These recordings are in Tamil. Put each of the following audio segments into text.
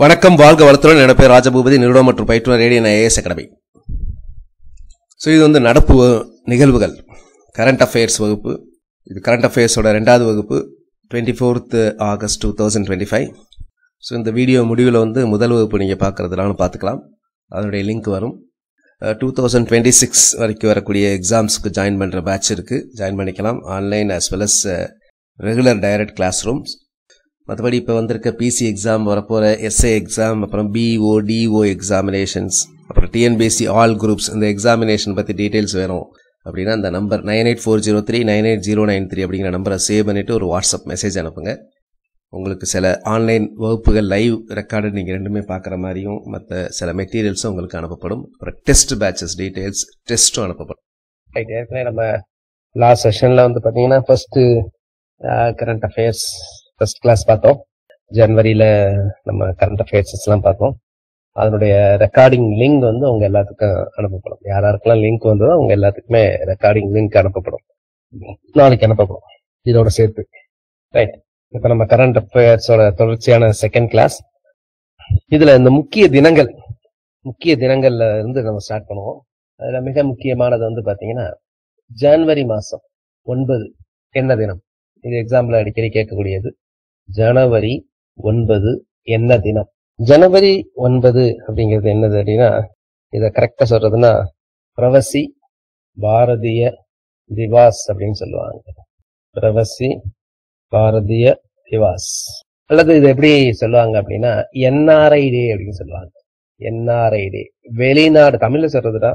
வணக்கம், வாழ்க வளத்துடன். என் பேர் ராஜபூபதி, நிறுவனம் மற்றும் பயிற்றுனர் ரேடியன் ஐஏஎஸ் அகாடமி. ஸோ இது வந்து நடப்பு நிகழ்வுகள், கரண்ட் அஃபேர்ஸ் வகுப்பு. இது கரண்ட் அஃபேர்ஸோட 2வது வகுப்பு, 24th August 2025. ஸோ இந்த வீடியோ முடிவில் வந்து முதல் வகுப்பு நீங்கள் பார்க்குறதுனாலும் பார்த்துக்கலாம், அதனுடைய லிங்க் வரும். 2026 வரைக்கும் வரக்கூடிய எக்ஸாம்ஸுக்கு ஜாயின் பண்ணுற பேட்ச் இருக்குது, ஜாயின் பண்ணிக்கலாம். Online as well as regular direct classrooms. மற்றபடி இப்போ வந்திருக்க பிசி எக்ஸாம், வரப்போகிற எஸ்ஏ எக்ஸாம், அப்புறம் பிஓ டிஓ எக்ஸாமினேஷன்ஸ், அப்புறம் டிஎன்பிஎஸ்சி ஆல் குரூப்ஸ், இந்த எக்ஸாமினேஷன் பற்றி டீட்டெயில்ஸ் வேணும் அப்படின்னா இந்த நம்பர் 9840398093 அப்படிங்கிற நம்பரை சேவ் பண்ணிவிட்டு ஒரு வாட்ஸ்அப் மெசேஜ் அனுப்புங்க. உங்களுக்கு சில ஆன்லைன் வகுப்புகள் லைவ் ரெக்கார்டு நீங்கள் ரெண்டுமே பார்க்குற மாதிரியும் மற்ற சில மெட்டீரியல்ஸும் உங்களுக்கு அனுப்பப்படும். அப்புறம் டெஸ்ட் பேட்சஸ் டீட்டெயில்ஸ் டெஸ்ட்டும் அனுப்பப்படும். ரைட், ஏற்கனவே நம்ம லாஸ்ட் செஷனில் வந்து பார்த்தீங்கன்னா first current affairs first class பார்த்தோம். ஜனவரியில் நம்ம கரண்ட் அஃபேர்ஸ்லாம் பார்த்தோம். அதனுடைய ரெக்கார்டிங் லிங்க் வந்து அவங்க எல்லாத்துக்கும் அனுப்பப்படும். யாருக்கெல்லாம் லிங்க் வந்ததோ அவங்க எல்லாத்துக்குமே ரெக்கார்டிங் லிங்க் அனுப்பப்படும், நாளைக்கு அனுப்பப்படும் இதோட சேர்த்து. ரைட், இப்போ நம்ம கரண்ட் அஃபேர்ஸோட தொடர்ச்சியான செகண்ட் கிளாஸ். இதில் இந்த முக்கிய தினங்கள்ல இருந்து நம்ம ஸ்டார்ட் பண்ணுவோம். அதில் மிக முக்கியமானது வந்து பார்த்தீங்கன்னா ஜனவரி மாதம் 9 என்ன தினம்? இது எக்ஸாம்பிள் அடிக்கடி கேட்கக்கூடியது. ஜனவரி 9 என்ன தினம்? ஜனவரி 9 அப்படிங்கிறது என்னது அப்படின்னா, இதை கரெக்டா சொல்றதுன்னா பிரவசி பாரதிய திவாஸ் அப்படின்னு சொல்லுவாங்க. பிரவசி பாரதிய திவாஸ், அல்லது இது எப்படி சொல்லுவாங்க அப்படின்னா என்ஆர்ஐ டே அப்படின்னு சொல்லுவாங்க. என்ஆர்ஐ டே, வெளிநாடு, தமிழ்ல சொல்றதுன்னா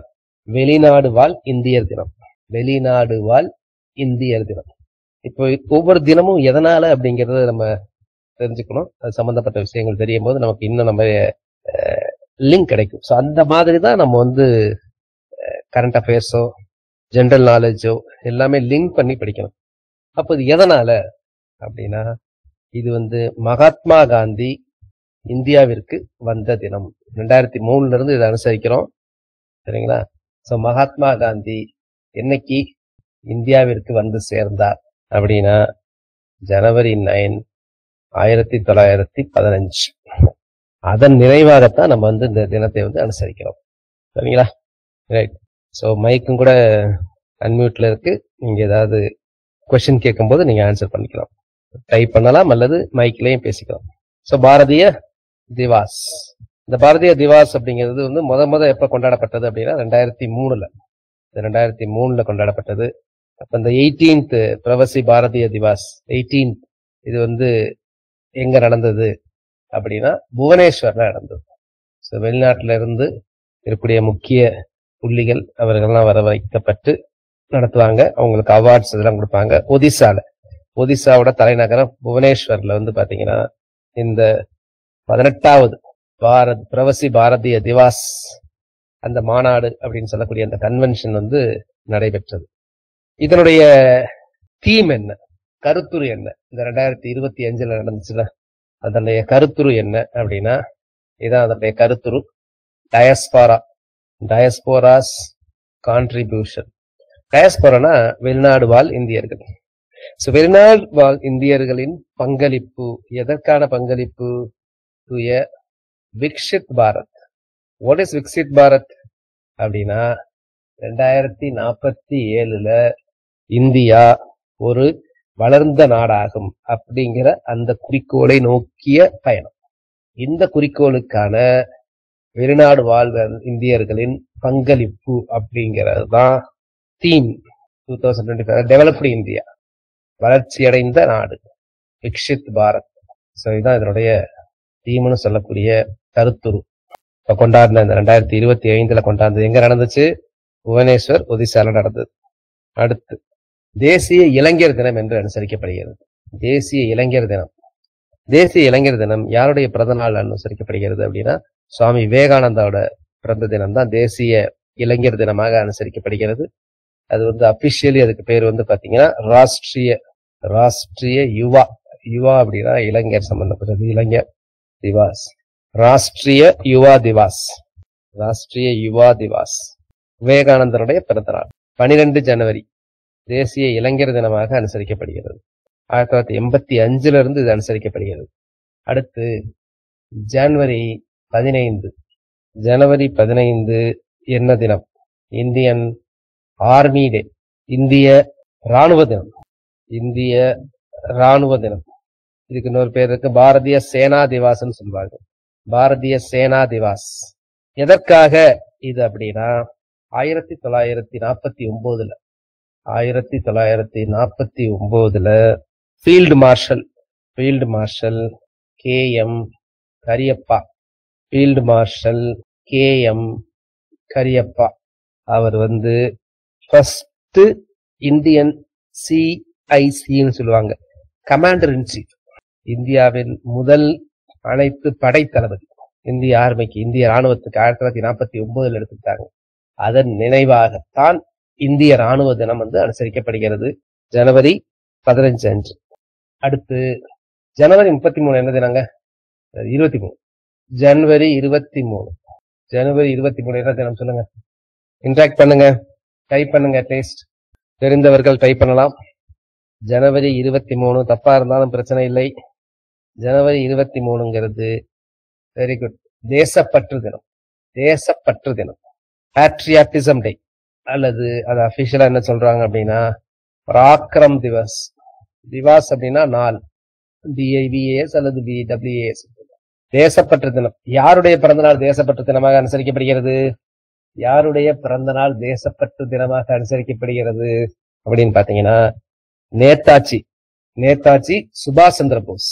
வெளிநாடு வாழ் இந்தியர் தினம். வெளிநாடு வாழ் இந்தியர் தினம். இப்போ ஒவ்வொரு தினமும் எதனால அப்படிங்கறத நம்ம தெரிஞ்சுக்கணும். அது சம்பந்தப்பட்ட விஷயங்கள் தெரியும் போது நமக்கு இன்னும் நம்ம லிங்க் கிடைக்கும். ஸோ அந்த மாதிரி தான் நம்ம வந்து கரண்ட் அஃபேர்ஸோ ஜென்ரல் நாலேஜோ எல்லாமே லிங்க் பண்ணி படிக்கணும். அப்போ இது எதனால அப்படின்னா, இது வந்து மகாத்மா காந்தி இந்தியாவிற்கு வந்த தினம். 2003 இருந்து இதை அனுசரிக்கிறோம், சரிங்களா? ஸோ மகாத்மா காந்தி என்னைக்கு இந்தியாவிற்கு வந்து சேர்ந்தார் அப்படின்னா ஜனவரி 9, 1915. அதன் நினைவாகத்தான் நம்ம வந்து இந்த தினத்தை வந்து அனுசரிக்கிறோம், சரிங்களா? ரைட். ஸோ மைக்கும் கூட அன்மியூட்ல இருக்கு. நீங்க ஏதாவது கொஸ்டின் கேட்கும் போது நீங்க ஆன்சர் பண்ணிக்கலாம், டைப் பண்ணலாம் அல்லது மைக்லயும் பேசிக்கலாம். ஸோ பாரதிய திவாஸ், இந்த பாரதிய திவாஸ் அப்படிங்கிறது வந்து முத எப்ப கொண்டாடப்பட்டது அப்படின்னா 2003. 2003 கொண்டாடப்பட்டது. அப்ப இந்த 18th பிரவசி பாரதிய திவாஸ் 18th இது வந்து எங்க நடந்தது அப்படின்னா புவனேஸ்வர்ல நடந்தது. ஸோ வெளிநாட்டில இருந்து இருக்கக்கூடிய முக்கிய புள்ளிகள் அவர்கள்லாம் வர வைக்கப்பட்டு நடத்துவாங்க. அவங்களுக்கு அவார்ட்ஸ் இதெல்லாம் கொடுப்பாங்க. ஒடிசாவோட தலைநகரம் புவனேஸ்வர்ல வந்து பாத்தீங்கன்னா இந்த 18வது பிரவசி பாரதிய திவாஸ் அந்த மாநாடு அப்படின்னு சொல்லக்கூடிய அந்த கன்வென்ஷன் வந்து நடைபெற்றது. இதனுடைய தீம் என்ன, கருத்துரு என்ன? இந்த 2025 நடந்துச்சுல, அதனுடைய கருத்துரு என்ன அப்படின்னா, இதான் அதனுடைய கருத்துரு. டயஸ்போராஸ் கான்ட்ரிபியூஷன். டயஸ்போரானா வெளிநாடு வாழ் இந்தியர்கள். ஸோ வெளிநாடு வாழ் இந்தியர்களின் பங்களிப்பு. எதற்கான பங்களிப்பு? To a Viksit Bharat. What is Viksit Bharat அப்படின்னா 2047 இந்தியா ஒரு வளர்ந்த நாடாகும் அப்படிங்கிற அந்த குறிக்கோளை நோக்கிய பயணம். இந்த குறிக்கோளுக்கான வெளிநாடு வாழ்வர் இந்தியர்களின் பங்களிப்பு அப்படிங்கிறது தான் தீம் 2025. டெவலப்டு இந்தியா, வளர்ச்சியடைந்த நாடு, விக்ஷித் பாரத். ஸோ இதுதான் இதனுடைய தீம்னு சொல்லக்கூடிய கருத்துரு. இப்ப கொண்டாடின இந்த 2025 கொண்டாடுறது எங்க நடந்துச்சு? புவனேஸ்வர், ஒடிசால நடந்தது. அடுத்து தேசிய இளைஞர் தினம் என்று அனுசரிக்கப்படுகிறது. தேசிய இளைஞர் தினம் யாருடைய பிறந்த நாள் அனுசரிக்கப்படுகிறது அப்படின்னா சுவாமி விவேகானந்தாவோட பிறந்த தினம் தான் தேசிய இளைஞர் தினமாக அனுசரிக்கப்படுகிறது. அது வந்து அபிஷியலி அதுக்கு பேர் வந்து பாத்தீங்கன்னா ராஷ்டிரிய யுவா அப்படின்னா இளைஞர் சம்பந்தப்பட்டது. இளைஞர் திவாஸ், ராஷ்டிரிய யுவா திவாஸ் விவேகானந்தருடைய பிறந்த நாள். 12 ஜனவரி தேசிய இளைஞர் தினமாக அனுசரிக்கப்படுகிறது. 1985 இருந்து இது அனுசரிக்கப்படுகிறது. அடுத்து ஜனவரி 15. ஜனவரி 15 என்ன தினம்? இந்தியன் ஆர்மி டே, இந்திய ராணுவ தினம். இந்திய ராணுவ தினம். இதுக்கு இன்னொரு பேர் இருக்கு, பாரதிய சேனா திவாஸ்ன்னு சொல்லுவாங்க. பாரதிய சேனா திவாஸ். எதற்காக இது அப்படின்னா 1949 1949 field marshal K M. Cariappa, field marshal K M. Cariappa அவர் ஃபர்ஸ்ட் இந்தியன் CICன்னு சொல்லுவாங்க, கமாண்டர் இன் சீஃப், இந்தியாவின் முதல் அனைத்து படை தளபதி. இந்திய ஆர்மிக்கு, இந்திய ராணுவத்துக்கு 1949 எடுத்துட்டாங்க. அதன் நினைவாகத்தான் இந்திய ராணுவ தினம் அனுசரிக்கப்படுகிறது ஜனவரி 15 அன்று. அடுத்து ஜனவரி 33 என்ன தினங்க? 23. ஜனவரி 23. ஜனவரி 23 என்ன தினம் சொல்லுங்க? இன்ட்ராக்ட் பண்ணுங்க, டைப் பண்ணுங்க. அட்லீஸ்ட் தெரிந்தவர்கள் டைப் பண்ணலாம். ஜனவரி 23 தப்பா இருந்தாலும் பிரச்சனை இல்லை. ஜனவரி 23ங்கிறது வெரி குட், தேசப்பற்று தினம். தேசப்பற்று தினம், பேட்ரியாட்டிசம் டே, அல்லது அது அபிஷியலா என்ன சொல்றாங்க அப்படின்னா பராக்கிரம் திவஸ். திவாஸ் அப்படின்னா நாள், DIVAS அல்லது BWAS. தேசப்பற்று தினம். யாருடைய பிறந்தநாள் தேசப்பற்று தினமாக அனுசரிக்கப்படுகிறது? யாருடைய பிறந்த நாள் தேசப்பற்று தினமாக அனுசரிக்கப்படுகிறது அப்படின்னு பாத்தீங்கன்னா நேதாஜி சுபாஷ் சந்திர போஸ்.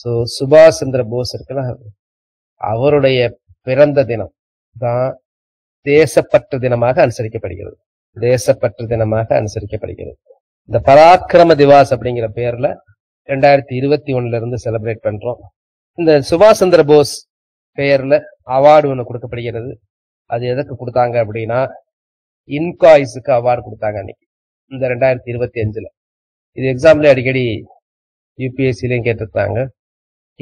சோ சுபாஷ் சந்திர போஸ் இருக்குல்ல, அவருடைய பிறந்த தினம் தான் தேசப்பற்று தினமாக அனுசரிக்கப்படுகிறது. தேசப்பற்று தினமாக அனுசரிக்கப்படுகிறது. இந்த பராக்கிரம திவாஸ் அப்படிங்கிற பேர்ல 2021 இருந்து செலிப்ரேட் பண்றோம். இந்த சுபாஷ் சந்திர போஸ் பெயர்ல அவார்டு ஒண்ணு கொடுக்கப்படுகிறது. அது எதற்கு கொடுத்தாங்க அப்படின்னா இன்காய்ஸுக்கு அவார்டு கொடுத்தாங்க அன்னைக்கு, இந்த 2025. இது எக்ஸாம்ல அடிக்கடி UPSCலையும் கேட்டிருந்தாங்க.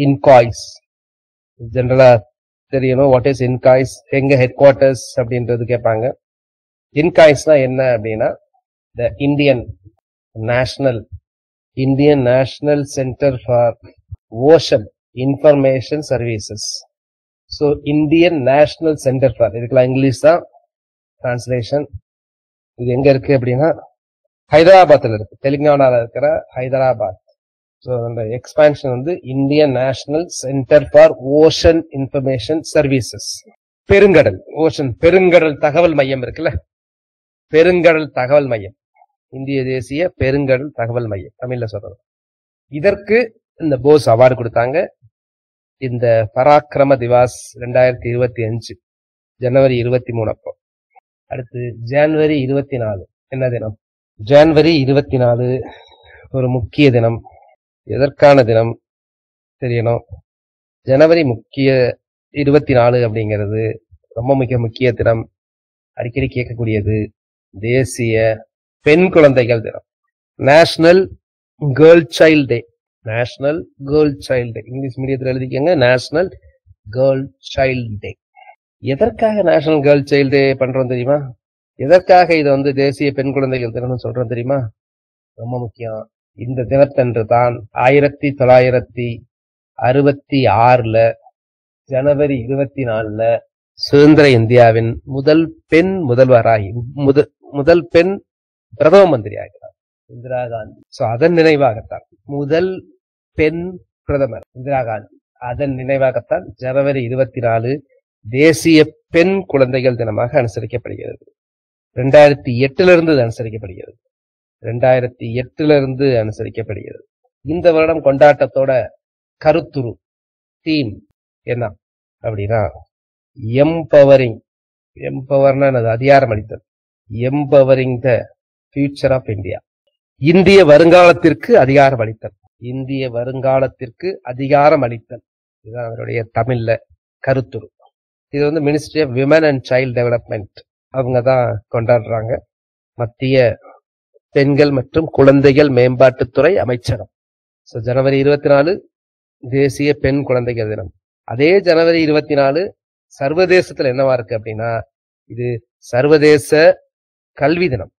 இன்காய்ஸ் ஜெனரலா தெரியணும். வாட் இஸ் இன்காய்ஸ், எங்க ஹெட் குவார்டர்ஸ் அப்படின்றது கேட்பாங்க. இன்காய்ஸ்னா என்ன அப்படின்னா the Indian national centre for ocean information services. So Indian national centre for, இதுக்கெல்லாம் இங்கிலீஷ் தான் டிரான்ஸ்லேஷன். இது எங்க இருக்கு அப்படின்னா ஹைதராபாத்ல இருக்கு, தெலுங்கானால இருக்கிற ஹைதராபாத். ஸோ அந்த expansion Indian national centre for ocean information services. பெருங்கடல், ஓஷன் பெருங்கடல் தகவல் மையம் இருக்குல்ல, பெருங்கடல் தகவல் மையம், இந்திய தேசிய பெருங்கடல் தகவல் மையம் தமிழ்ல சொல்றது. இதற்கு இந்த போஸ் அவார்டு கொடுத்தாங்க இந்த பராக்கிரம திவாஸ் 2025 ஜனவரி 23 அப்போ. அடுத்து ஜனவரி 24 என்ன தினம்? ஜனவரி 24 ஒரு முக்கிய தினம். எதற்கான தினம் தெரியணும். ஜனவரி 24 அப்படிங்கிறது ரொம்ப முக்கிய தினம், அடிக்கடி கேட்கக்கூடியது. தேசிய பெண் குழந்தைகள் தினம், நேஷனல் கேர்ள் சைல்ட் டே. நேஷனல் கேர்ள் சைல்ட் டே, இங்கிலீஷ் மீடியத்தில் எழுதிக்கங்க, நேஷனல் கேர்ள் சைல்ட் டே. எதற்காக நேஷனல் கேர்ள் சைல்ட் டே பண்றோம் தெரியுமா? எதற்காக இதை தேசிய பெண் குழந்தைகள் தினம் சொல்றோம் தெரியுமா? ரொம்ப முக்கியம். இந்த தினத்தன்று தான் 1966 ஜனவரி 24 சுதந்திர இந்தியாவின் முதல் பெண் முதல்வராகி முதல் பெண் பிரதம மந்திரி ஆகிறார் இந்திரா காந்தி. சோ அதன் நினைவாகத்தான் முதல் பெண் பிரதமர் இந்திரா காந்தி. அதன் நினைவாகத்தான் ஜனவரி 24 தேசிய பெண் குழந்தைகள் தினமாக அனுசரிக்கப்படுகிறது. 2008 இருந்து அனுசரிக்கப்படுகிறது. 2008 இருந்து அனுசரிக்கப்படுகிறது. இந்த வருடம் கொண்டாட்டத்தோட கருத்துரு தீம் என்ன அப்படின்னா எம்பவரிங். எம்பவர்னா அதிகாரம் அளித்தல். Empowering the future of India. இந்திய வருங்காலத்திற்கு அதிகாரம் அளித்தல். இந்திய வருங்காலத்திற்கு அதிகாரம் அளித்தல், இதுதான் அவருடைய தமிழ்ல கருத்துரு. இது ministry of women and child development அவங்க தான் கொண்டாடுறாங்க. மத்திய பெண்கள் மற்றும் குழந்தைகள் மேம்பாட்டுத்துறை அமைச்சகம். ஸோ ஜனவரி 24 தேசிய பெண் குழந்தைகள் தினம். அதே ஜனவரி 24 சர்வதேசத்துல என்னவா இருக்கு அப்படின்னா இது சர்வதேச கல்வி தினம்.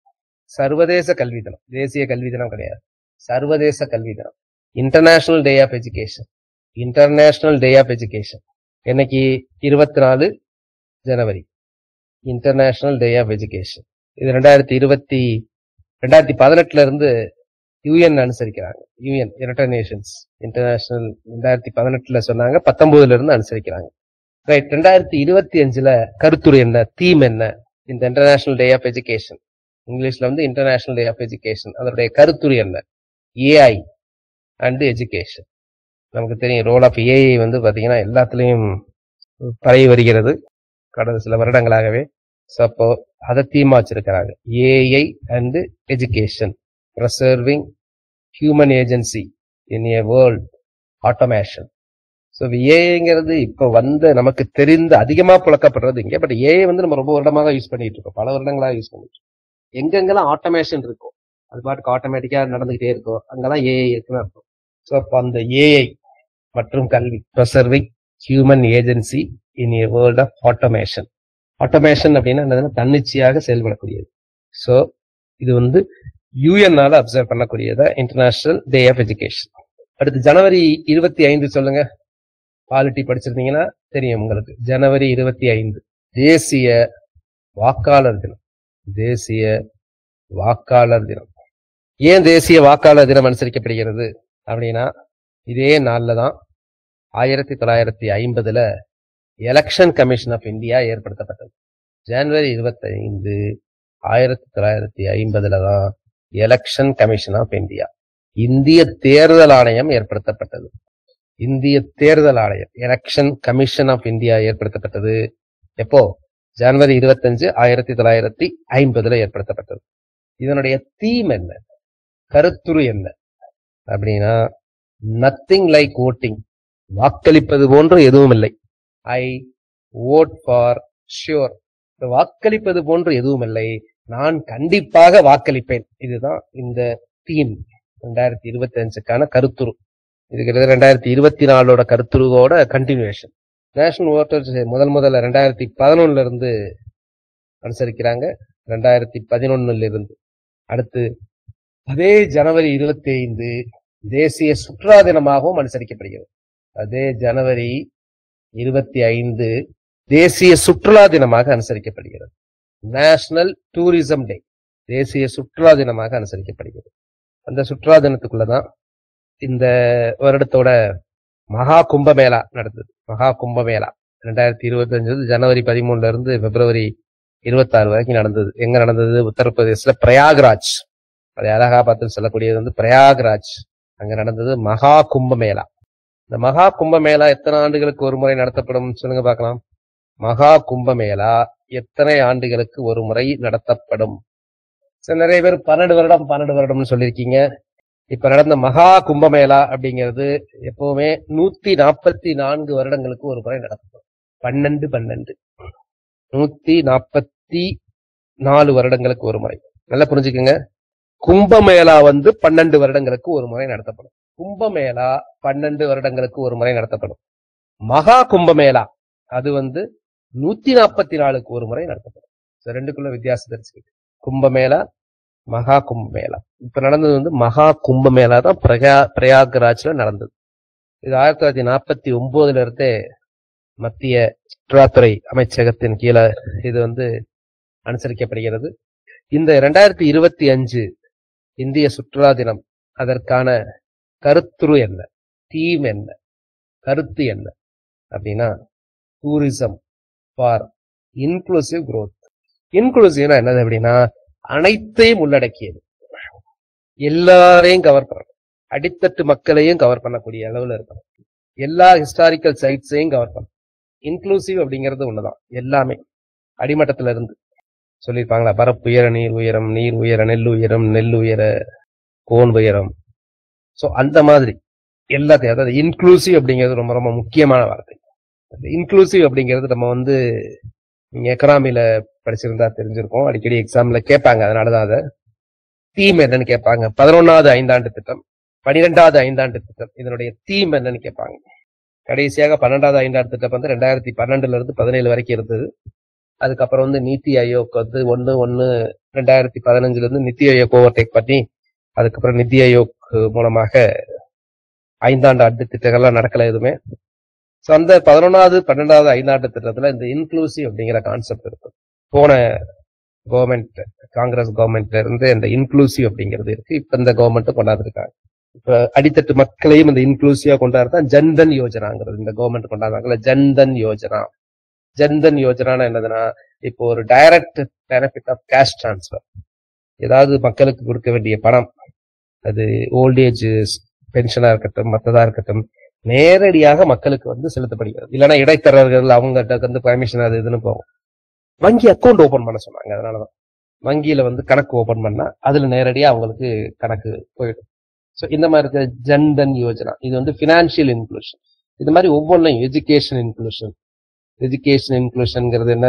சர்வதேச கல்வி தினம், தேசிய கல்வி தினம் கிடையாது, சர்வதேச கல்வி தினம். International day of education. International day of education. இன்னைக்கு 24 ஜனவரி இன்டர்நேஷனல் டே ஆஃப் எஜுகேஷன். இது 2018 இருந்து யூஎன் அனுசரிக்கிறாங்க. யூஎன் யுனைடெட் நேஷன்ஸ் இன்டர்நேஷனல் 2018 சொன்னாங்க, 19 இருந்து அனுசரிக்கிறாங்க. ரைட். 2025 கருத்துரு என்ன, தீம் என்ன? இந்த இன்டர்நேஷனல் டே ஆஃப் எஜுகேஷன், இங்கிலீஷ்ல வந்து இன்டர்நேஷனல் டே ஆஃப் எஜுகேஷன், அதனுடைய கருத்துரு என்ன? AI and education. நமக்கு தெரியும் ரோல் ஆஃப் ஏஐ வந்து பாத்தீங்கன்னா எல்லாத்துலயும் பரவி வருகிறது கடந்த சில வருடங்களாகவே. ஸோ அப்போ அதை தீமா வச்சிருக்கிறாங்க, AI and education, preserving human agency in a world automation. So ஏஐங்கிறது இப்ப நமக்கு தெரிந்த அதிகமா புழக்கப்படுறது இங்க. பட் ஏஐ வந்து நம்ம ரொம்ப வருடமாக யூஸ் பண்ணிட்டு இருக்கோம், பல வருடங்களாக யூஸ் பண்ணிட்டு இருக்கோம். எங்கெங்கெல்லாம் ஆட்டோமேஷன் இருக்கும், அது பாட்டுக்கு ஆட்டோமேட்டிக்கா நடந்துகிட்டே இருக்கும், அங்கெல்லாம் ஏஐ இருக்குன்னு இருக்கும். ஸோ அப்போ அந்த ஏஐ மற்றும் கல்வி, preserving human agency in a world of automation. Automation அப்படின்னா என்னதுன்னா தன்னிச்சையாக செயல்படக்கூடியது. ஸோ இது வந்து யூஎன்னால அப்சர்வ் பண்ணக்கூடியதா இன்டர்நேஷனல் டே ஆஃப் எஜுகேஷன். அடுத்து ஜனவரி 25 சொல்லுங்க. பாலிட்டி படிச்சிருந்தீங்கன்னா தெரியும் உங்களுக்கு. ஜனவரி 25 தேசிய வாக்காளர் தினம். தேசிய வாக்காளர் தினம். ஏன் தேசிய வாக்காளர் தினம் அனுசரிக்கப்படுகிறது அப்படின்னா, இதே நாள்ல தான் 1950 எலெக்ஷன் கமிஷன் ஆஃப் இந்தியா ஏற்படுத்தப்பட்டது. ஜனவரி 25 1950 தான் எலெக்ஷன் கமிஷன் ஆஃப் இந்தியா, இந்திய தேர்தல் ஆணையம் ஏற்படுத்தப்பட்டது. இந்திய தேர்தல் ஆணையம், எலெக்ஷன் கமிஷன் ஆஃப் இந்தியா ஏற்படுத்தப்பட்டது எப்போ? ஜனவரி 25 1950 ஏற்படுத்தப்பட்டது. இதனுடைய தீம் என்ன, கருத்துரு என்ன அப்படின்னா, நத்திங் லைக் ஓட்டிங், வாக்களிப்பது போன்று எதுவும் இல்லை. ஐ ஓட் ஃபார் ஷியோர், வாக்களிப்பது போன்று எதுவும் இல்லை, நான் கண்டிப்பாக வாக்களிப்பேன். இதுதான் இந்த தீம் 2025க்கான கருத்துரு. இது 2024 கருத்துருவோட கண்டினியூஷன். நேஷனல் ஓட்டர்ஸ் முதல்ல 2011 இருந்து அனுசரிக்கிறாங்க, 2011 இருந்து. அடுத்து அதே ஜனவரி 25 தேசிய சுற்றுலா தினமாகவும் அனுசரிக்கப்படுகிறது. அதே ஜனவரி 25 தேசிய சுற்றுலா தினமாக அனுசரிக்கப்படுகிறது. நேஷனல் டூரிசம் டே, தேசிய சுற்றுலா தினமாக அனுசரிக்கப்படுகிறது. அந்த சுற்றுலா தினத்துக்குள்ளதான் இந்த வருடத்தோட மகா கும்பமேளா நடந்தது. மகா கும்பமேளா 2025 ஜனவரி 13 இருந்து பிப்ரவரி 26 வரைக்கும் நடந்தது. எங்க நடந்தது? உத்தரப்பிரதேசல பிரயாக்ராஜ். அதை அலகாபாத்தில் சொல்லக்கூடியது வந்து பிரயாக்ராஜ். அங்க நடந்தது மகா கும்பமேளா. இந்த மகா கும்பமேளா எத்தனை ஆண்டுகளுக்கு ஒரு முறை நடத்தப்படும் சொல்லுங்க பார்க்கலாம். மகா கும்பமேளா எத்தனை ஆண்டுகளுக்கு ஒரு முறை நடத்தப்படும்? நிறைய பேர் 12 வருடம்னு சொல்லியிருக்கீங்க. இப்ப நடந்த மகா கும்பமேளா அப்படிங்கிறது எப்பவுமே 144 வருடங்களுக்கு ஒரு முறை நடத்தப்படும். 144 வருடங்களுக்கு ஒரு முறை. நல்லா புரிஞ்சுக்குங்க. கும்பமேளா வந்து 12 வருடங்களுக்கு ஒரு முறை நடத்தப்படும். கும்பமேளா 12 வருடங்களுக்கு ஒரு முறை நடத்தப்படும். மகா கும்பமேளா அது வந்து 144க்கு ஒரு முறை நடத்தப்படும். ரெண்டுக்குள்ள வித்தியாசம் தெரிஞ்சுக்கிட்டு, கும்பமேளா மகா கும்பமேளா. இப்ப நடந்தது வந்து மகா கும்பமேளா தான் பிரயாக்ராஜ்ல நடந்தது. இது 1949 இருந்தே மத்திய சுற்றுலாத்துறை அமைச்சகத்தின் கீழே இது வந்து அனுசரிக்கப்படுகிறது. இந்த 2025 இந்திய சுற்றுலா தினம், அதற்கான கருத்துரு என்ன, தீம் என்ன, கருத்து என்ன அப்படின்னா, டூரிசம் ஃபார் இன்க்ளூசிவ் growth. இன்க்ளூசிவ்னா என்னது அப்படின்னா, அனைத்தையும் உள்ளடக்கியது, எல்லாரையும் கவர் பண்ணணும், அடித்தட்டு மக்களையும் கவர் பண்ணக்கூடிய அளவுல இருக்கணும், எல்லா ஹிஸ்டாரிக்கல் சைட்ஸையும் கவர் பண்ணணும். இன்க்ளூசிவ் அப்படிங்கிறது ஒண்ணுதான், எல்லாமே அடிமட்டத்துல இருந்து சொல்லியிருப்பாங்களா, பரப்பு உயர நீர் உயரம், நீர் உயர நெல் உயரம், நெல் உயர கோன் உயரம். சோ அந்த மாதிரி எல்லாத்தையும், அதாவது இன்க்ளூசிவ் அப்படிங்கிறது ரொம்ப ரொம்ப முக்கியமான வார்த்தை. இன்க்ளூசிவ் அப்படிங்கிறது நம்ம வந்து நீங்க எக்கனாமில படிச்சிருந்தா தெரிஞ்சிருக்கோம், அடிக்கடி எக்ஸாம்ல கேட்பாங்க. அதனாலதான் அதை தீம் என்னன்னு கேட்பாங்க. 11வது ஐந்தாண்டு திட்டம், 12வது ஐந்தாண்டு திட்டம், இதனுடைய தீம் என்னன்னு கேட்பாங்க. கடைசியாக 12வது ஐந்தாண்டு திட்டம் வந்து 2012 இருந்து 17 வரைக்கும் இருந்தது. அதுக்கப்புறம் வந்து நீத்தி ஆயோக் வந்து 1/1/2015 இருந்து நித்தி ஆயோக் ஓவர்டேக் பண்ணி, அதுக்கப்புறம் நித்தி ஆயோக் மூலமாக ஐந்தாண்டு ஆண்டு திட்டங்கள்லாம் நடக்கல எதுவுமே. ஸோ அந்த 11வது 12வது ஐந்தாண்டு திட்டத்துல இந்த இன்க்ளூசிவ் அப்படிங்கிற கான்செப்ட் இருக்கும். போன கவர்மெண்ட் காங்கிரஸ் கவர்மெண்ட்ல இருந்து இந்த இன்க்ளூசிவ் அப்படிங்கிறது இருக்கு. இப்ப இந்த கவர்மெண்ட் கொண்டாந்துருக்காங்க. இப்ப அடித்தட்டு மக்களையும் இந்த இன்க்ளூசிவா கொண்டாடுறதான் ஜன்தன் யோஜனாங்கிறது இந்த கவர்மெண்ட் கொண்டாடுறாங்கல்ல. ஜன்தன் யோஜனா. ஜன்தன் யோஜனா என்னதுன்னா, இப்போ ஒரு direct benefit of cash transfer, ஏதாவது மக்களுக்கு கொடுக்க வேண்டிய பணம், அது ஓல்டேஜ் பென்ஷனா இருக்கட்டும் மற்றதா இருக்கட்டும், நேரடியாக மக்களுக்கு வந்து செலுத்தப்படுகிறது. இல்லைன்னா இடைத்தரகர்கள் அவங்ககிட்ட வந்து பர்மிஷன் அது இதுன்னு போகும். வங்கி அக்கௌண்ட் ஓபன் பண்ண சொன்னாங்க. அதனாலதான் வங்கியில வந்து கணக்கு ஓபன் பண்ணா அதுல நேரடியா அவங்களுக்கு கணக்கு போயிடும். ஸோ இந்த மாதிரி இருக்கிற ஜன்தன் யோஜனா இது வந்து பினான்சியல் இன்க்ளூஷன். இது மாதிரி ஒவ்வொன்றையும் எஜுகேஷன் இன்க்ளூஷன். எஜுகேஷன் இன்க்ளூஷன்ங்கிறது என்ன,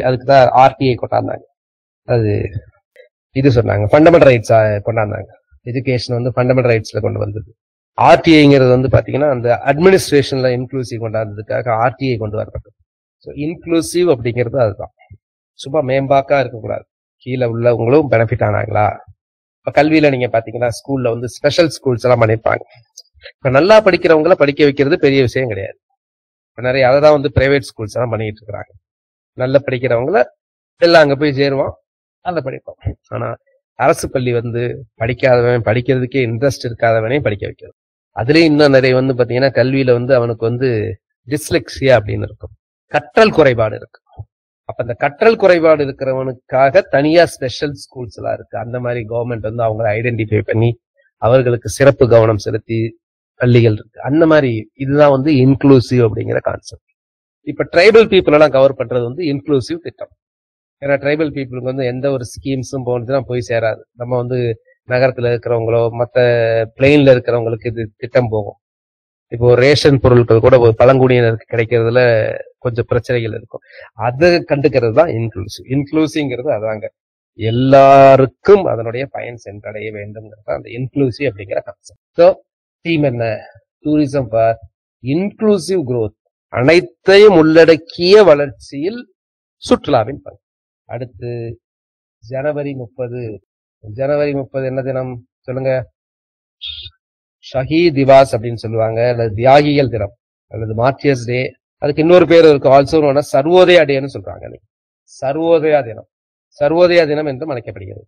அதுக்கு தான் ஆர்டிஐ கொண்டாந்தாங்க. அது இது சொன்னாங்க ஃபண்டமெண்டல் ரைட்ஸ் கொண்டாந்தாங்க. எஜுகேஷன் வந்து ஃபண்டமெண்டல் ரைட்ஸ்ல கொண்டு வந்தது. ஆர்டிஐங்கிறது வந்து பாத்தீங்கன்னா அந்த அட்மினிஸ்ட்ரேஷன்ல இன்க்ளூசிவ் கொண்டாடுறதுக்காக ஆர்டிஐ கொண்டு வரப்பட்டது. ஸோ இன்க்ளூசிவ் அப்படிங்கிறது அதுதான். சும்மா மேம்பாக்கா இருக்கக்கூடாது, கீழே உள்ளவங்களும் பெனிஃபிட் ஆனாங்களா. இப்ப கல்வியில நீங்க பாத்தீங்கன்னா ஸ்கூல்ல வந்து ஸ்பெஷல் ஸ்கூல்ஸ் எல்லாம் பண்ணிருப்பாங்க. இப்ப நல்லா படிக்கிறவங்கள படிக்க வைக்கிறது பெரிய விஷயம் கிடையாது. இப்ப நிறைய அதான் வந்து பிரைவேட் ஸ்கூல்ஸ் எல்லாம் பண்ணிட்டு இருக்கிறாங்க. நல்லா படிக்கிறவங்கள எல்லாம் அங்க போய் சேருவான், நல்லா படிப்போம். ஆனா அரசு பள்ளி வந்து படிக்காதவன், படிக்கிறதுக்கே இன்ட்ரெஸ்ட் இருக்காதவனையும் படிக்க வைக்கிறது. அதுலயும் இன்னும் நிறைய வந்து பாத்தீங்கன்னா கல்வியில வந்து அவனுக்கு வந்து டிஸ்லெக்சியா அப்படின்னு இருக்கும், கற்றல் குறைபாடு இருக்கு. அப்ப அந்த கற்றல் குறைபாடு இருக்கிறவனுக்காக தனியா ஸ்பெஷல் ஸ்கூல்ஸ் எல்லாம் இருக்கு. அந்த மாதிரி கவர்மெண்ட் வந்து அவங்களை ஐடென்டிஃபை பண்ணி அவர்களுக்கு சிறப்பு கவனம் செலுத்தி பள்ளிகள் இருக்கு. அந்த மாதிரி இதுதான் வந்து இன்க்ளூசிவ் அப்படிங்கிற கான்செப்ட். இப்ப ட்ரைபல் பீப்புள் எல்லாம் கவர் பண்றது வந்து இன்க்ளூசிவ் திட்டம். ஏன்னா ட்ரைபல் பீப்புளுக்கு வந்து எந்த ஒரு ஸ்கீம்ஸும் போனதுன்னா போய் சேராது. நம்ம வந்து நகரத்துல இருக்கிறவங்களோ மற்ற பிளெயின்ல இருக்கிறவங்களுக்கு இது திட்டம் போகும். இப்போ ரேஷன் பொருட்கள் கூட ஒரு பழங்குடியினருக்கு கிடைக்கிறதுல கொஞ்சம் பிரச்சனைகள் இருக்கும். அதை கண்டுக்கிறது தான் இன்க்ளூசிவ். இன்க்ளூசிவ்ங்கிறது அதாங்க, எல்லாருக்கும் அதனுடைய பயன் சென்றடைய வேண்டும்ங்கிறது அந்த இன்க்ளூசிவ் அப்படிங்கிற கான்செப்ட். ஸோ தீம் என்ன, டூரிசம் ஃபார் இன்க்ளூசிவ் growth, அனைத்தையும் உள்ளடக்கிய வளர்ச்சியில் சுற்றுலாவின் பங்கு. அடுத்து ஜனவரி 30. ஜனவரி 30 என்ன தினம் சொல்லுங்க? ஷஹீத் திவாஸ் அப்படின்னு சொல்லுவாங்க, அல்லது தியாகிகள் தினம், அல்லது மார்டியர்ஸ் டே. அதுக்கு இன்னொரு பேர் இருக்கு, ஆல்சோ சர்வோதயா டேன்னு சொல்றாங்க. சர்வோதயா தினம், சர்வோதயா தினம் என்றும் அழைக்கப்படுகிறது.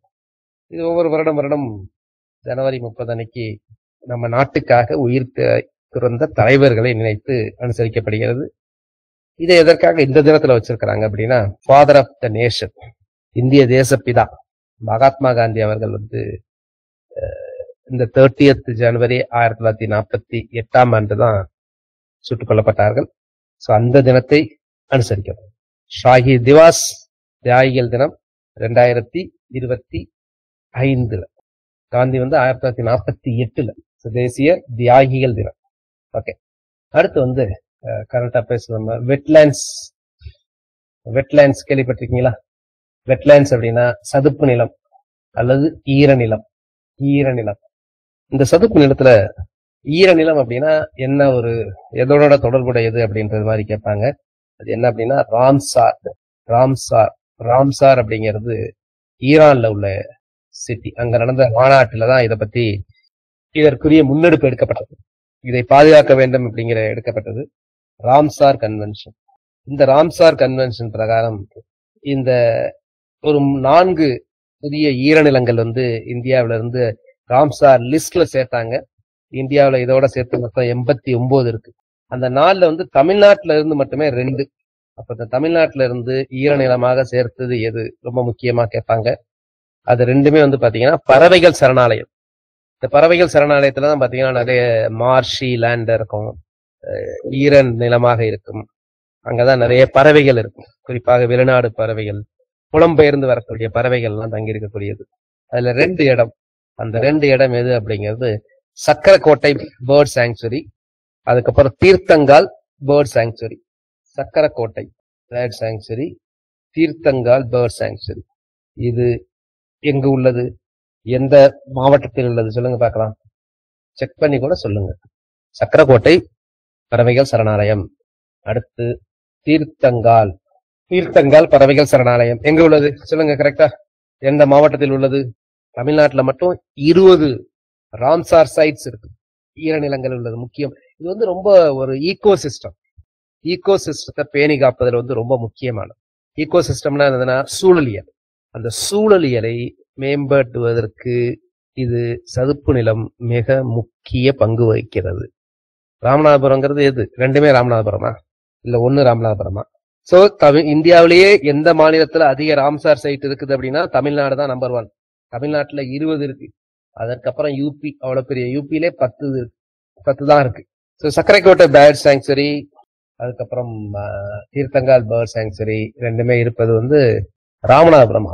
இது ஒவ்வொரு வருடம் ஜனவரி 30 அன்னைக்கு நம்ம நாட்டுக்காக உயிர் துறந்த தலைவர்களை நினைத்து அனுசரிக்கப்படுகிறது. இதை எதற்காக இந்த தினத்துல வச்சிருக்கிறாங்க அப்படின்னா, ஃபாதர் ஆஃப் த நேஷன், இந்திய தேசப்பிதா மகாத்மா காந்தி அவர்கள் வந்து இந்த 30th ஜனவரி 1948 ஆண்டு தான் சுட்டுக் கொல்லப்பட்டார்கள். ஸோ அந்த தினத்தை அனுசரிக்கிறோம். ஷாஹித் திவாஸ், தியாகிகள் தினம் 2025. காந்தி வந்து 1948 தேசிய தியாகிகள் தினம். ஓகே, அடுத்து வந்து கரெக்டா பேசணும். வெட்லேண்ட்ஸ் கேள்விப்பட்டிருக்கீங்களா? வெட்லேண்ட்ஸ் அப்படின்னா சதுப்பு நிலம் அல்லது ஈரநிலம். ஈரநிலம், இந்த சதுப்பு நிலத்துல ஈரநிலம் அப்படின்னா என்ன, ஒரு எதோட தொடர்புடையது அப்படின்றது மாதிரி கேட்பாங்க. அது என்ன அப்படின்னா ராம்சார் அப்படிங்கிறது ஈரான்ல உள்ள சிட்டி. அங்க நடந்த மாநாட்டுலதான் இதை பத்தி இதற்குரிய முன்னெடுப்பு எடுக்கப்பட்டது. இதை பாதுகாக்க வேண்டும் அப்படிங்கிற எடுக்கப்பட்டது ராம்சார் கன்வென்ஷன். இந்த ராம்சார் கன்வென்ஷன் பிரகாரம் இந்த ஒரு 4 புதிய ஈரநிலங்கள் வந்து இந்தியாவில இருந்து ராம்சார் லிஸ்ட்ல சேர்த்தாங்க. இந்தியாவில இதோட சேர்த்து மொத்தம் 89 இருக்கு. அந்த 4ல வந்து தமிழ்நாட்டுல இருந்து மட்டுமே 2. அப்ப இந்த தமிழ்நாட்டுல இருந்து ஈரநிலமாக சேர்த்தது எது ரொம்ப முக்கியமா கேட்பாங்க. அது 2மே வந்து பாத்தீங்கன்னா பறவைகள் சரணாலயம். இந்த பறவைகள் சரணாலயத்துலதான் பாத்தீங்கன்னா நிறைய மார்ஷி லேண்ட் இருக்கும், ஈரன் நிலமாக இருக்கும். அங்கதான் நிறைய பறவைகள் இருக்கும், குறிப்பாக வெளிநாடு பறவைகள், புலம்பெயர்ந்து வரக்கூடிய பறவைகள் எல்லாம் தங்கி இருக்கக்கூடியது. அதுல 2 இடம். அந்த 2 இடம் எது அப்படிங்கிறது சக்கரக்கோட்டை பேர்ட் சாங்சுரி, அதுக்கப்புறம் Theerthangal bird sanctuary. Chakkarakottai bird sanctuary, Theerthangal bird sanctuary. இது எங்க உள்ளது, எந்த மாவட்டத்தில் உள்ளது சொல்லுங்க பார்க்கலாம், செக் பண்ணி கூட சொல்லுங்க. சக்கரக்கோட்டை பறவைகள் சரணாலயம். அடுத்து தீர்த்தங்கால் பறவைகள் சரணாலயம் எங்க உள்ளது சொல்லுங்க கரெக்டா, எந்த மாவட்டத்தில் உள்ளது? தமிழ்நாட்டுல மட்டும் 20 ராம்சார் சைட்ஸ் இருக்கு. ஈரநிலங்கள் உள்ளது முக்கியம். இது வந்து ரொம்ப ஒரு ஈகோ சிஸ்டத்தை பேணி காப்பதில் வந்து ரொம்ப முக்கியமானது. ஈகோ சிஸ்டம்னா என்னதுன்னா சூழலியல். அந்த சூழலியலை மேம்படுத்துவதற்கு இது சதுப்பு நிலம் மிக முக்கிய பங்கு வகிக்கிறது. ராமநாதபுரம்ங்கிறது எது? ரெண்டுமே ராமநாதபுரமா இல்ல ஒன்னு ராமநாதபுரமா? சோ இந்தியாவிலேயே எந்த மாநிலத்துல அதிக ராம்சார் சைட் இருக்குது அப்படின்னா தமிழ்நாடு தான் நம்பர் 1. தமிழ்நாட்டுல 20 இருக்கு. அதற்கப்புறம் யூபி, அவ்வளவு பெரிய யூபியிலே 10 தான் இருக்கு. ஸோ சக்கரைக்கோட்டை பேர்ட் சாங்சுரி, அதுக்கப்புறம் தீர்த்தங்கால் பேர்ட் சாங்சுரி ரெண்டுமே இருப்பது வந்து ராமநாதபுரம்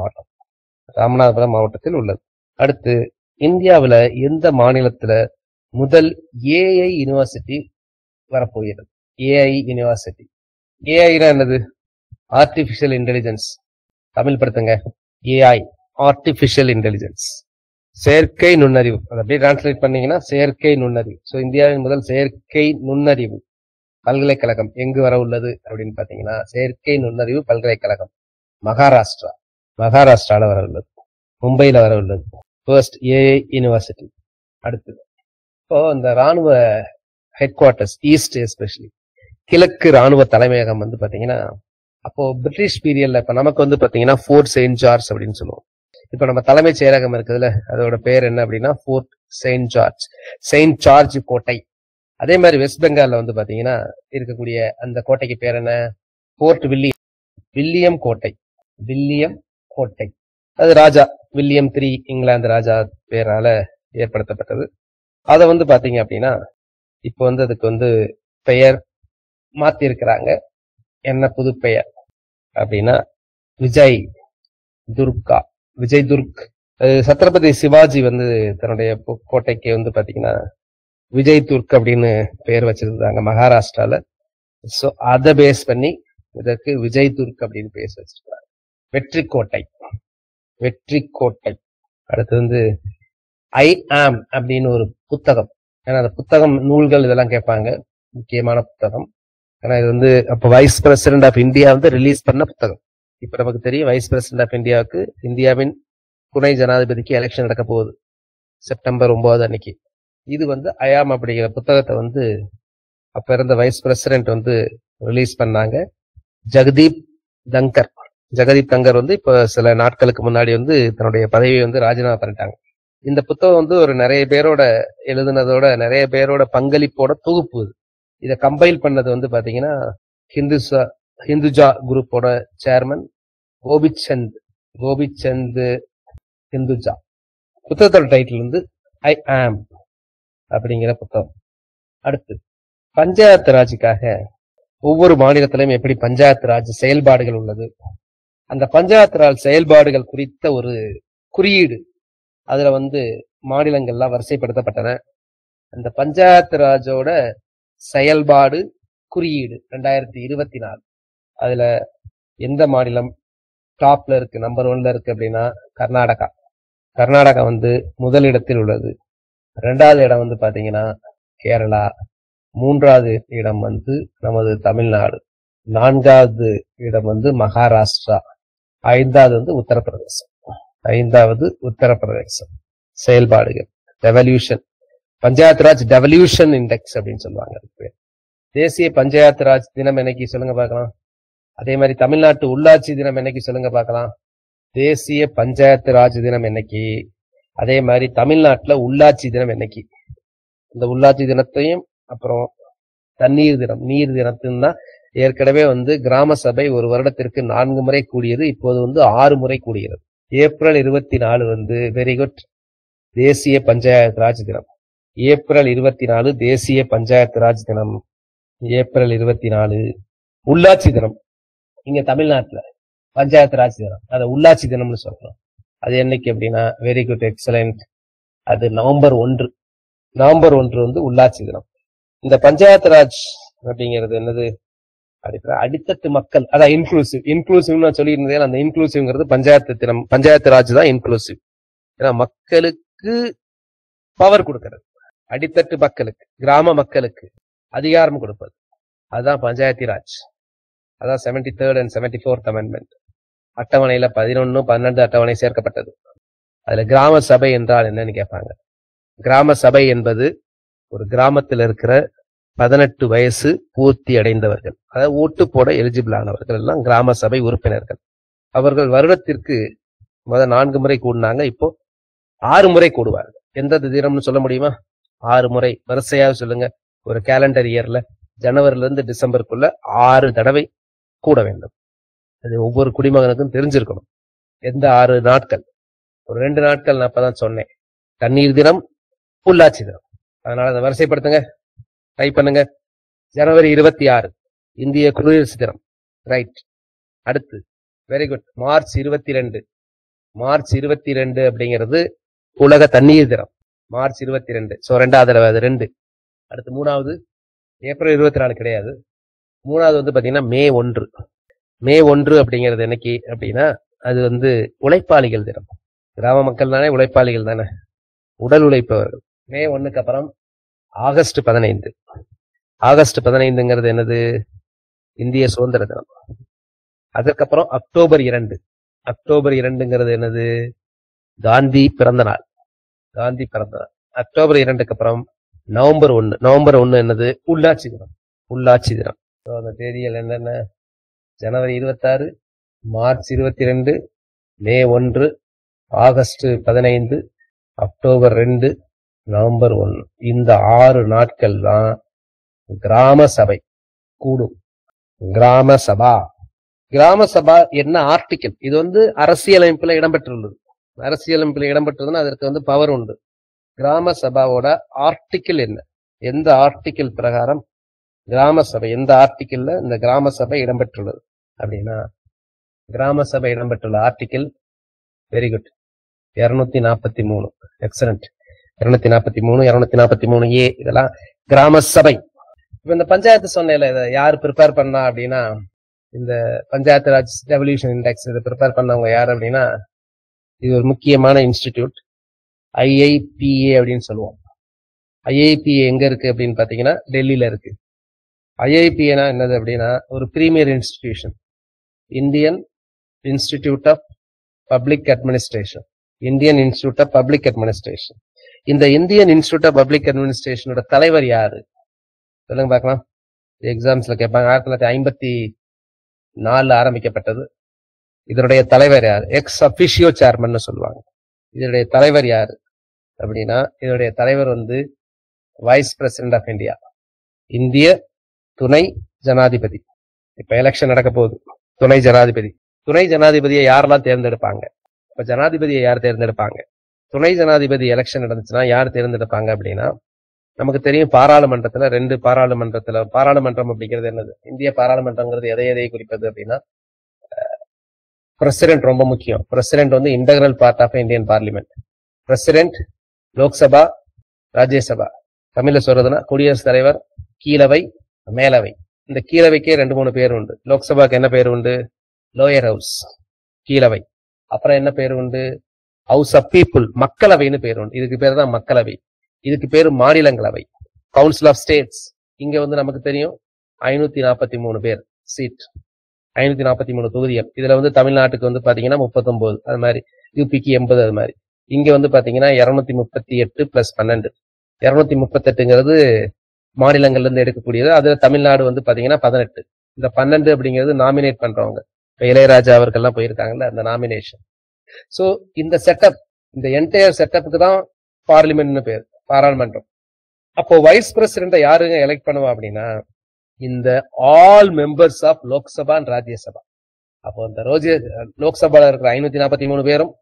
மாவட்டத்தில் உள்ளது. அடுத்து இந்தியாவில் எந்த மாநிலத்துல முதல் ஏஐ யூனிவர்சிட்டி வரப்போகிறது? AI university. ஏஐனா என்னது? Artificial intelligence. தமிழ் படுத்துங்க. ஏஐ ஆர்டிபிஷியல் இன்டெலிஜென்ஸ், செயற்கை நுண்ணறிவு. அதை அப்படியே டிரான்ஸ்லேட் பண்ணீங்கன்னா செயற்கை நுண்ணறிவு. ஸோ இந்தியாவின் முதல் செயற்கை நுண்ணறிவு பல்கலைக்கழகம் எங்கு வர உள்ளது அப்படின்னு பாத்தீங்கன்னா செயற்கை நுண்ணறிவு பல்கலைக்கழகம் மகாராஷ்டிரால வர உள்ளது, மும்பையில வர உள்ளது. First AI university. அடுத்தது இப்போ இந்த ராணுவ ஹெட் குவார்டர்ஸ் ஈஸ்ட், எஸ்பெஷலி கிழக்கு ராணுவ தலைமையகம் வந்து பாத்தீங்கன்னா அப்போ பிரிட்டிஷ் பீரியட்ல இப்ப நமக்கு வந்து பாத்தீங்கன்னா ஃபோர்ட் செயின்ட் ஜார்ஜ் அப்படின்னு சொல்லுவோம். இப்ப நம்ம தலைமைச் செயலகம் இருக்குதுல்ல, அதோட பேர் என்ன அப்படின்னா ஃபோர்ட் செயின்ட் ஜார்ஜ் கோட்டை. அதே மாதிரி வெஸ்ட் பெங்கால்ல வந்து பாத்தீங்கன்னா இருக்கக்கூடிய அந்த கோட்டைக்கு பேர் என்ன? ஃபோர்ட் வில்லியம் கோட்டை. அது ராஜா வில்லியம் 3 இங்கிலாந்து ராஜா பேரால ஏற்படுத்தப்பட்டது. அதை வந்து பாத்தீங்க அப்படின்னா இப்போ வந்து அதுக்கு வந்து பெயர் மாத்தி இருக்கிறாங்க. என்ன புது பெயர் அப்படின்னா விஜய் துர்க். சத்ரபதி சிவாஜி வந்து தன்னுடைய கோட்டைக்கு வந்து பாத்தீங்கன்னா விஜய் துர்க் அப்படின்னு பெயர் வச்சிருந்தாங்க மகாராஷ்டிரால. சோ அதை பேஸ் பண்ணி இதற்கு விஜய் துர்க் அப்படின்னு பேர் வச்சிருக்காங்க. வெற்றி கோட்டை. அடுத்து வந்து ஐ ஆம் அப்படின்னு ஒரு புத்தகம். ஏன்னா அந்த புத்தகம் நூல்கள் இதெல்லாம் கேட்பாங்க, முக்கியமான புத்தகம். ஏன்னா இது வந்து அப்ப வைஸ் பிரசிடென்ட் ஆஃப் இந்தியா வந்து ரிலீஸ் பண்ண புத்தகம். இப்ப நமக்கு தெரியும் வைஸ் பிரசிடென்ட் ஆஃப் இந்தியாவுக்கு இந்தியாவின் துணை ஜனாதிபதிக்கு எலெக்ஷன் நடக்க போகுது செப்டம்பர் 9 அன்னைக்கு. இது வந்து ஐயாம் அப்படிங்கிற புத்தகத்தை வந்து அப்ப இருந்த வைஸ் பிரசிடென்ட் வந்து ரிலீஸ் பண்ணாங்க. ஜெகதீப் தங்கர் வந்து இப்ப சில நாட்களுக்கு முன்னாடி வந்து தன்னுடைய பதவியை வந்து ராஜினாமா பண்ணிட்டாங்க. இந்த புத்தகம் வந்து ஒரு நிறைய பேரோட எழுதுனதோட நிறைய பேரோட பங்களிப்போட தொகுப்பு. இதை கம்பைல் பண்ணது வந்து பாத்தீங்கன்னா ஹிந்துஜா குரூப்போட சேர்மன் கோபிச்சந்த் ஹிந்துஜா. புத்தகத்தோட டைட்டில் வந்து ஐ ஆம் அப்படிங்கிற புத்தகம். அடுத்து பஞ்சாயத்து ராஜுக்காக ஒவ்வொரு மாநிலத்திலும் எப்படி பஞ்சாயத்து ராஜ் செயல்பாடுகள் உள்ளது, அந்த பஞ்சாயத்து ராஜ் செயல்பாடுகள் குறித்த ஒரு குறியீடு அதுல வந்து மாநிலங்கள்லாம் வரிசைப்படுத்தப்பட்டன. அந்த பஞ்சாயத்து ராஜோட செயல்பாடு குறியீடு 2024. அதுல எந்த மாநிலம் டாப்ல இருக்கு, நம்பர் 1ல இருக்கு அப்படின்னா கர்நாடகா வந்து முதலிடத்தில் உள்ளது. 2வது இடம் வந்து பாத்தீங்கன்னா கேரளா, 3வது இடம் வந்து நமது தமிழ்நாடு, 4வது இடம் வந்து மகாராஷ்டிரா, 5வது வந்து உத்தரப்பிரதேசம். செயல்பாடுகள் devolution, panchayat Raj devolution index அப்படின்னு சொல்லுவாங்க. தேசிய பஞ்சாயத்து ராஜ் தினம் என்னைக்கு சொல்லுங்க பார்க்கலாம். அதே மாதிரி தமிழ்நாட்டு உள்ளாட்சி தினம் என்னைக்கு சொல்லுங்க பார்க்கலாம். தேசிய பஞ்சாயத்து ராஜ் தினம் என்னைக்கு, அதே மாதிரி தமிழ்நாட்டுல உள்ளாட்சி தினம் என்னைக்கு. இந்த உள்ளாட்சி தினத்தையும் அப்புறம் தண்ணீர் தினம், நீர் தினத்துன்னா ஏற்கனவே வந்து கிராம சபை ஒரு வருடத்திற்கு 4 முறை கூடியது, இப்போது வந்து 6 முறை கூடுகிறது. ஏப்ரல் 24 வந்து வெரி குட் தேசிய பஞ்சாயத்து ராஜ் தினம். ஏப்ரல் 24 தேசிய பஞ்சாயத்து ராஜ் தினம். ஏப்ரல் 24 உள்ளாட்சி தினம். இங்க தமிழ்நாட்டுல பஞ்சாயத்து ராஜ் தினம், அதை உள்ளாட்சி தினம்னு சொல்றோம். அது என்னைக்கு அப்படின்னா வெரி குட் எக்ஸலண்ட், அது நவம்பர் 1 வந்து உள்ளாட்சி தினம். இந்த பஞ்சாயத்து ராஜ் அப்படிங்கிறது என்னது? அடித்தட்டு மக்கள், அதான் இன்க்ளூசிவ் நான் சொல்லியிருந்தேன். அந்த இன்க்ளூசிவ்ங்கிறது பஞ்சாயத்து ராஜ் தான் இன்க்ளூசிவ். ஏன்னா மக்களுக்கு பவர் கொடுக்கிறது, அடித்தட்டு மக்களுக்கு, கிராம மக்களுக்கு அதிகாரம் கொடுப்பது, அதுதான் பஞ்சாயத்து ராஜ். அதான் 73rd and 74th அமெண்ட்மெண்ட். அட்டவணையில 11, 12 அட்டவணை சேர்க்கப்பட்டது. அதுல கிராம சபை என்றால் என்னன்னு கேட்பாங்க. கிராம சபை என்பது ஒரு கிராமத்தில் இருக்கிற 18 வயசு பூர்த்தி அடைந்தவர்கள், அதாவது ஓட்டு போட எலிஜிபிள் ஆனவர்கள் எல்லாம் கிராம சபை உறுப்பினர்கள். அவர்கள் வருடத்திற்கு 4 முறை கூடினாங்க, இப்போ 6 முறை கூடுவார்கள். எந்த தினம்னு சொல்ல முடியுமா? 6 முறை வரிசையாக சொல்லுங்க. ஒரு கேலண்டர் இயர்ல ஜனவரில இருந்து டிசம்பருக்குள்ள 6 தடவை கூட வேண்டும். அது ஒவ்வொரு குடிமகனுக்கும் தெரிஞ்சிருக்கணும். எந்த 6 நாட்கள்? ஒரு 2 நாட்கள் நான் அப்பதான் சொன்னேன். தண்ணீர் தினம், உள்ளாட்சி தினம். அதனால அதை வரிசைப்படுத்துங்க, டைப் பண்ணுங்க. ஜனவரி 26 இந்திய குடியரசு தினம். ரைட். அடுத்து வெரி குட். மார்ச் 22. மார்ச் 22 அப்படிங்கிறது உலக தண்ணீர் தினம். மார்ச் 22. சோ 2வது தடவை அது 2. அடுத்து 3வது ஏப்ரல் 24 கிடையாது. 3வது வந்து பாத்தீங்கன்னா மே 1. மே 1 அப்படிங்கிறது என்னைக்கு அப்படின்னா அது வந்து உழைப்பாளிகள் தினம். கிராம மக்கள் தானே உழைப்பாளிகள் தானே, உடல் உழைப்பவர்கள். மே 1க்கு அப்புறம் ஆகஸ்ட் 15. ஆகஸ்ட் 15ங்கிறது என்னது? இந்திய சுதந்திர தினம். அதுக்கப்புறம் அக்டோபர் 2. அக்டோபர் 2ங்கிறது என்னது? காந்தி பிறந்த நாள். காந்தி பிறந்த நாள். அக்டோபர் 2க்கு அப்புறம் நவம்பர் 1. நவம்பர் 1 என்னது? உள்ளாட்சி தினம். உள்ளாட்சி தினம். அந்த தேதிகள் என்னென்ன? ஜனவரி 26, மார்ச் 22, மே 1, ஆகஸ்ட் 15, அக்டோபர் 2, நவம்பர் 1. இந்த 6 நாட்கள் தான் கிராம சபை கூடும். கிராம சபா. கிராம சபா என்ன ஆர்டிக்கல்? இது வந்து அரசியலமைப்புல இடம்பெற்றுள்ளது. அரசியலமைப்புல இடம்பெற்றதுன்னா அதற்கு வந்து பவர் உண்டு. கிராம சபாவோட ஆர்டிக்கல் என்ன? எந்த ஆர்டிக்கல் பிரகாரம் கிராம சபை, எந்த ஆர்டிக்கல்ல இந்த கிராம சபை இடம்பெற்றுள்ளது அப்படின்னா, கிராம சபை இடம்பெற்றுள்ள article very good 243. Excellent. 243, 243A இதெல்லாம் கிராம சபை. இப்ப இந்த பஞ்சாயத்து சொன்னேன்ல, இதை யார் ப்ரிப்பேர் பண்ணா அப்படின்னா, இந்த பஞ்சாயத்து ராஜ் டெவல்யூஷன் இண்டெக்ஸ் இதை ப்ரிப்பேர் பண்ணவங்க யார் அப்படின்னா, இது ஒரு முக்கியமான இன்ஸ்டிடியூட், IIPA அப்படின்னு சொல்லுவோம். IIPA எங்க இருக்கு அப்படின்னு பாத்தீங்கன்னா டெல்லியில இருக்கு. IIPA என்னது அப்படின்னா ஒரு premier institution, Indian Institute of Public Administration. Indian Institute of Public Administration. இந்த இந்தியன் இன்ஸ்டிடியூட் ஆஃப் பப்ளிக் அட்மினிஸ்ட்ரேஷனோட தலைவர் யாரு சொல்லுங்க பார்க்கலாம். எக்ஸாம்ஸ்ல கேட்பாங்க. 1954 ஆரம்பிக்கப்பட்டது. இதனுடைய தலைவர் யாரு? எக்ஸ் அபிஷியோ சேர்மன் சொல்லுவாங்க. இதனுடைய தலைவர் யாரு அப்படின்னா, இதனுடைய தலைவர் வந்து வைஸ் பிரசிடென்ட் ஆஃப் இந்தியா, இந்திய துணை ஜனாதிபதி. இப்ப எலெக்ஷன் நடக்க போகுது. துணை ஜனாதிபதி. துணை ஜனாதிபதியை யாரெல்லாம் தேர்ந்தெடுப்பாங்க? இப்ப ஜனாதிபதியை யார் தேர்ந்தெடுப்பாங்க? துணை ஜனாதிபதி எலெக்ஷன் நடந்துச்சுன்னா யார் தேர்ந்தெடுப்பாங்க அப்படின்னா, நமக்கு தெரியும் பாராளுமன்றத்துல 2 பாராளுமன்றத்துல, பாராளுமன்றம் அப்படிங்கிறது என்னது? இந்திய பாராளுமன்றங்கிறது எதை குறிப்பது அப்படின்னா, பிரசிடென்ட் ரொம்ப முக்கியம். பிரசிடென்ட் வந்து integral part of Indian Parliament. President, Lok Sabha, Rajya Sabha. தமிழ்ல சொல்றதுன்னா குடியரசுத் தலைவர், கீழவை, மேலவை. இந்த கீழவைக்கே 2-3 பேர் உண்டு. லோக்சபாக்கு என்ன பேர் உண்டு? லோயர் ஹவுஸ், கீழவை. அப்புறம் என்ன பேர் உண்டு? ஹவுஸ் ஆஃப் பீப்புள், மக்களவைன்னு பேர் உண்டு. இதுக்கு பேர் தான் மக்களவை. இதுக்கு பேரு மாநிலங்களவை, கவுன்சில் ஆஃப் ஸ்டேட்ஸ். இங்க வந்து நமக்கு தெரியும் 543 பேர் சீட், 543 தொகுதிகள். இதுல வந்து தமிழ்நாட்டுக்கு வந்து பாத்தீங்கன்னா 39, அது மாதிரி யூபிக்கு 80, அது மாதிரி. இங்க வந்து பாத்தீங்கன்னா 238 + 12, 238ங்கிறது மாநிலங்கள்ல இருந்து எடுக்கக்கூடியது. அதுல தமிழ்நாடு வந்து பாத்தீங்கன்னா 18. இந்த 12 அப்படிங்கிறது நாமினேட் பண்றவங்க. இப்ப இளையராஜா அவர்கள்லாம் போயிருக்காங்கல்ல, அந்த நாமினேஷன். சோ இந்த செட்டப், இந்த என்டையர் செட்டப்புக்கு தான் பார்லிமெண்ட்னு பேர், பாராளுமன்றம். அப்போ வைஸ் பிரசிடென்ட் யாருங்க எலெக்ட் பண்ணுவா அப்படின்னா, இந்த all members of Lok Sabha and Rajya Sabha. அப்போ இந்த லோக்சபால இருக்கிற 543 பேரும்